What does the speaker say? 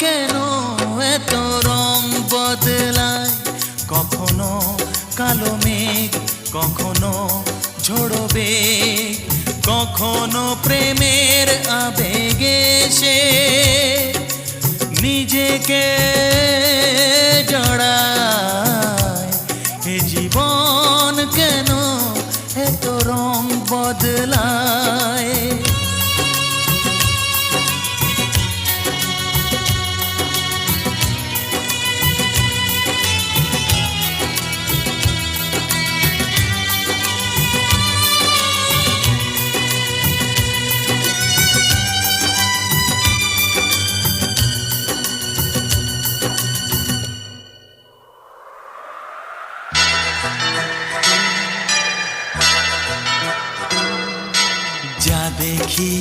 কেন এত রং বদলায়, কখনো কালো মেঘ, কখনো ঝোড়ো বেগ, কখনো প্রেমের আবেগে সে নিজেকে জড়ায়। এ জীবন কেন এত রং বদলায়। যা দেখি